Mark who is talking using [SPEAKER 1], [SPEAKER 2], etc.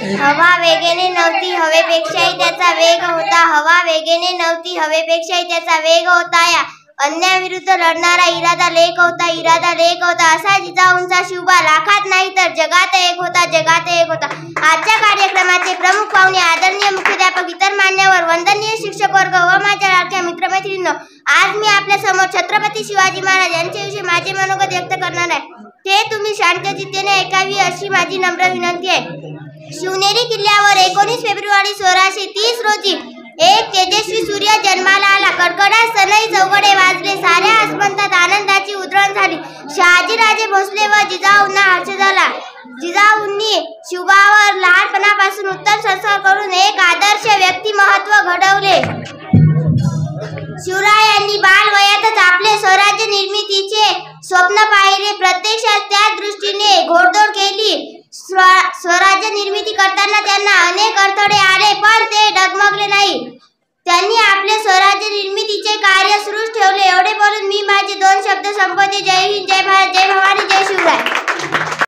[SPEAKER 1] हवा वेगाने नव्हती, हवेपेक्षाही त्याचा वेग होता. हवा वेगाने नव्हती, हवेपेक्षाही त्याचा वेग होता. या अन्यायाविरुद्ध लढणारा इरादा लेख होता, इरादा लेख होता. असा जिजाऊंचा शिवबा लाखात नाही तर जगात एक होता, जगात एक होता. आजच्या कार्यक्रमाचे प्रमुख पाहुणे, आदरणीय मुख्याध्यापक, इतर मान्यवर, वंदनीय शिक्षक वर्ग व माझ्या लाडक्या मित्रमैत्रिणींनो, आज मी आपल्या समोर छत्रपती शिवाजी महाराज यांच्याविषयी माझे मनोगत व्यक्त करणार आहे. ते तुम्ही शांतचित्तेने ऐकावी अशी माझी नम्र विनंती आहे. शिवनेरी किल्ल्यावर 19 फेब्रुवारी 1630 रोजी एक तेजस्वी सूर्य जन्माला आला. कडकडाट सनई चौघडे वाजले. साऱ्या आसमंतात आनंदाची उधळण झाली. शहाजीराजे भोसले व जिजाऊंना हर्ष झाला. जिजाऊंनी शिवबावर लहानपणापासून उत्तम संस्कार करून एक आदर्श व्यक्तिमत्व घडवले. शिवरायांनी बालवयातच आपले स्वराज्य निर्मितीचे स्वप्न पाहिले. प्रत्यक्षात त्या दृष्टीने घोडदौड केली. स्वराज्य निर्मिती करताना त्यांना अनेक अडथळे आले, पण ते डगमगले नाही. त्यांनी आपले स्वराज्य निर्मितीचे कार्य सुरूच ठेवले. एवढे बोलून मी माझे 2 शब्द संपवते. जय हिंद, जय भारत, जय भवानी, जय शिवराय.